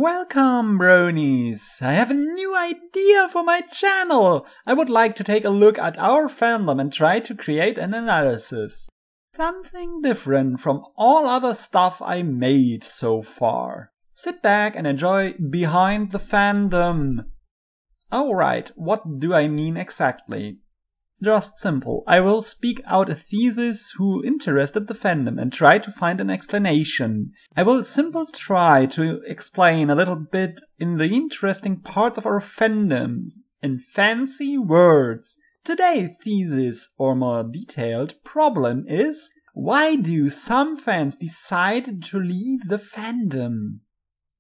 Welcome, Bronies! I have a new idea for my channel! I would like to take a look at our fandom and try to create an analysis. Something different from all other stuff I made so far. Sit back and enjoy Behind the Fandom. Alright, what do I mean exactly? Just simple. I will speak out a thesis who interested the fandom and try to find an explanation. I will simply try to explain a little bit in the interesting parts of our fandom in fancy words. Today's thesis, or more detailed, problem is: why do some fans decide to leave the fandom?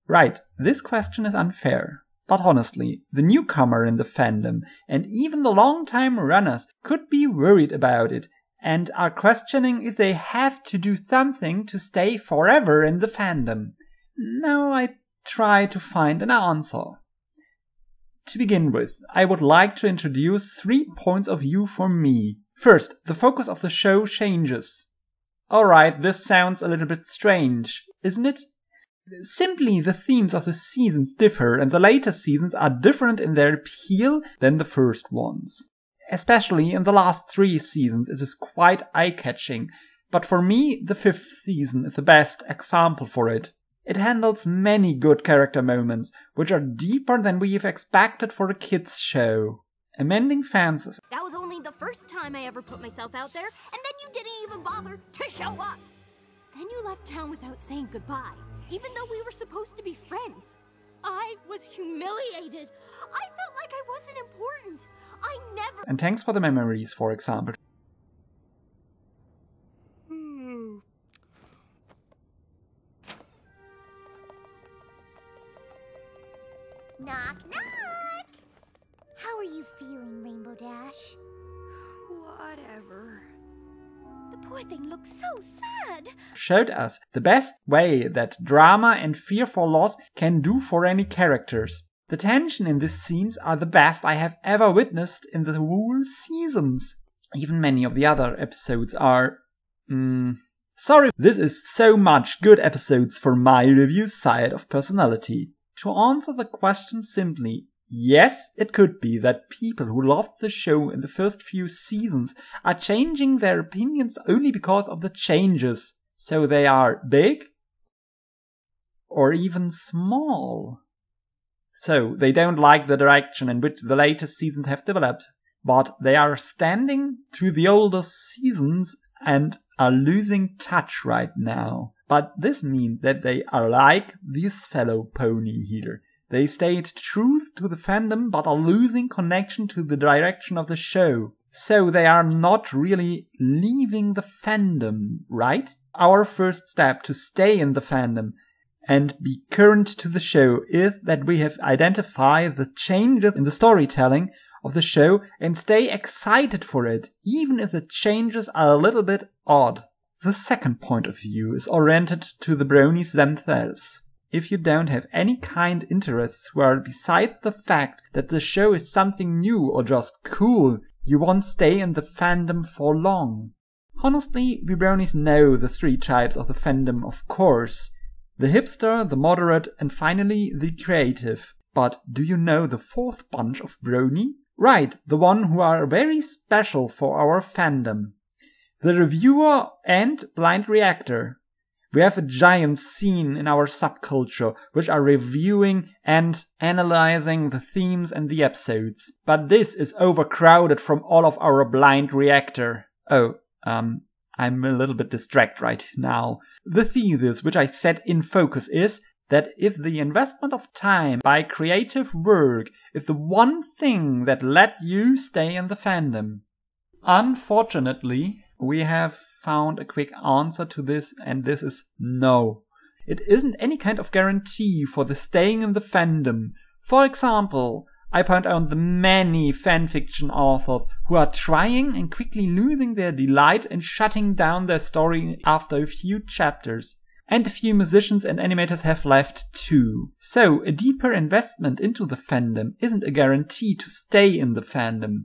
Right, this question is unfair. But honestly, the newcomer in the fandom, and even the long-time runners, could be worried about it, and are questioning if they have to do something to stay forever in the fandom. Now I try to find an answer. To begin with, I would like to introduce 3 points of view for me. First, the focus of the show changes. Alright, this sounds a little bit strange, isn't it? Simply, the themes of the seasons differ, and the later seasons are different in their appeal than the first ones. Especially in the last 3 seasons, it is quite eye-catching, but for me, the 5th season is the best example for it. It handles many good character moments, which are deeper than we've expected for a kids' show. Amending fans. That was only the first time I ever put myself out there, and then you didn't even bother to show up. Then you left town without saying goodbye. Even though we were supposed to be friends. I was humiliated. I felt like I wasn't important. I never... And thanks for the memories, for example. Knock, knock! How are you feeling, Rainbow Dash? Whatever. The poor thing looks so sad. Showed us the best way that drama and fear for loss can do for any characters. The tension in these scenes are the best I have ever witnessed in the whole seasons. Even many of the other episodes are... Sorry, this is so much good episodes for my review side of personality. To answer the question simply, yes, it could be that people who loved the show in the first few seasons are changing their opinions only because of the changes. So they are big or even small. So they don't like the direction in which the latest seasons have developed, but they are standing through the older seasons and are losing touch right now. But this means that they are like this fellow pony here. They stayed true to the fandom but are losing connection to the direction of the show. So they are not really leaving the fandom, right? Our first step to stay in the fandom and be current to the show is that we have identified the changes in the storytelling of the show and stay excited for it, even if the changes are a little bit odd. The second point of view is oriented to the bronies themselves. If you don't have any kind interests who are beside the fact that the show is something new or just cool, you won't stay in the fandom for long. Honestly, we bronies know the 3 types of the fandom, of course. The hipster, the moderate, and finally the creative. But do you know the 4th bunch of brony? Right, the one who are very special for our fandom. The reviewer and blind reactor. We have a giant scene in our subculture which are reviewing and analyzing the themes and the episodes. But this is overcrowded from all of our blind reactor. Oh, I'm a little bit distracted right now. The thesis which I set in focus is that if the investment of time by creative work is the one thing that let you stay in the fandom. Unfortunately, we have found a quick answer to this, and this is no. It isn't any kind of guarantee for the staying in the fandom. For example, I point out the many fanfiction authors who are trying and quickly losing their delight and shutting down their story after a few chapters. And a few musicians and animators have left too. So, a deeper investment into the fandom isn't a guarantee to stay in the fandom.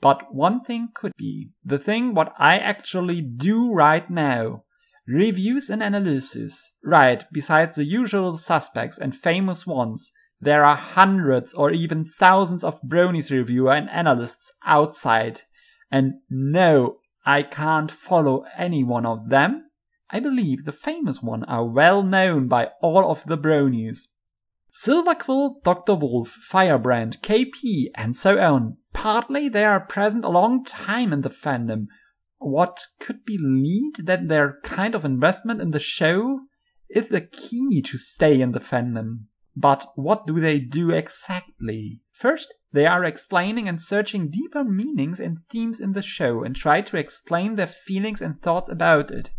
But one thing could be. The thing what I actually do right now. Reviews and analysis. Right, besides the usual suspects and famous ones, there are hundreds or even thousands of Brony's reviewer and analysts outside. And no, I can't follow any one of them. I believe the famous ones are well known by all of the Bronies. Silverquill, Dr. Wolf, Firebrand, KP, and so on. Partly they are present a long time in the fandom. What could be lead that their kind of investment in the show is the key to stay in the fandom. But what do they do exactly? First, they are explaining and searching deeper meanings and themes in the show and try to explain their feelings and thoughts about it.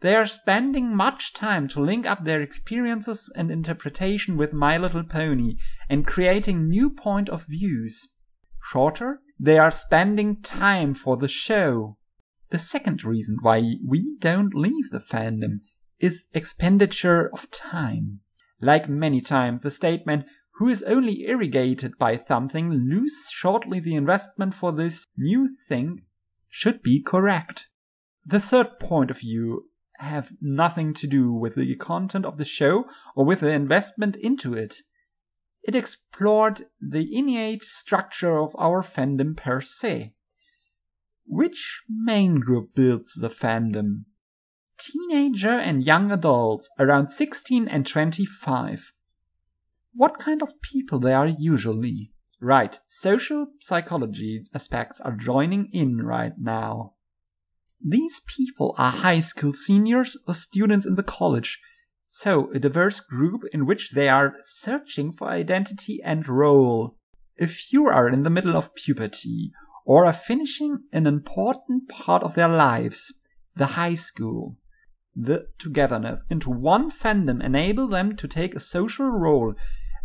They are spending much time to link up their experiences and interpretation with My Little Pony and creating new point of views. Shorter, they are spending time for the show. The second reason why we don't leave the fandom is expenditure of time. Like many times, the statement, "who is only irrigated by something lose shortly the investment for this new thing," should be correct. The third point of view have nothing to do with the content of the show or with the investment into it. It explored the innate structure of our fandom per se. Which main group builds the fandom? Teenager and young adults around 16 and 25. What kind of people they are usually? Right, social psychology aspects are joining in right now. These people are high school seniors or students in the college, so a diverse group in which they are searching for identity and role. If you are in the middle of puberty or are finishing an important part of their lives, the high school, the togetherness into one fandom enable them to take a social role,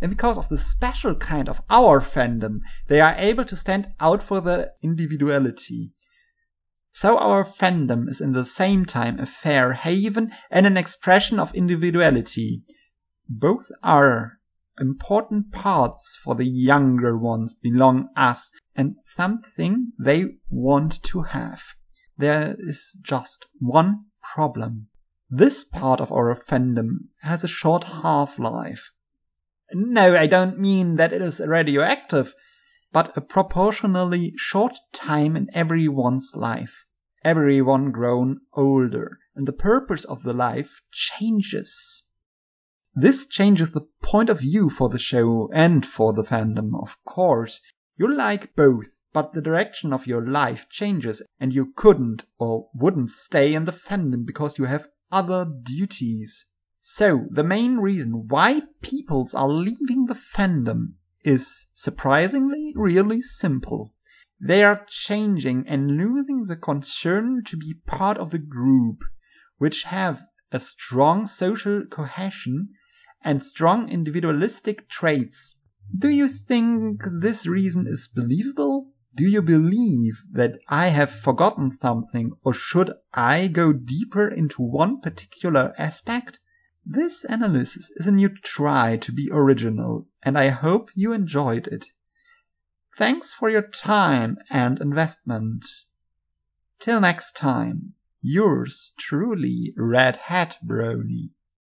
and because of the special kind of our fandom, they are able to stand out for their individuality. So our fandom is in the same time a fair haven and an expression of individuality. Both are important parts for the younger ones belong us and something they want to have. There is just one problem. This part of our fandom has a short half-life. No, I don't mean that it is radioactive, but a proportionally short time in everyone's life. Everyone grown older, and the purpose of the life changes. This changes the point of view for the show and for the fandom, of course. You like both, but the direction of your life changes, and you couldn't or wouldn't stay in the fandom because you have other duties. So, the main reason why peoples are leaving the fandom is surprisingly really simple. They are changing and losing the concern to be part of the group, which have a strong social cohesion and strong individualistic traits. Do you think this reason is believable? Do you believe that I have forgotten something, or should I go deeper into one particular aspect? This analysis is a new try to be original, and I hope you enjoyed it. Thanks for your time and investment. Till next time, yours truly, Redhatbrony.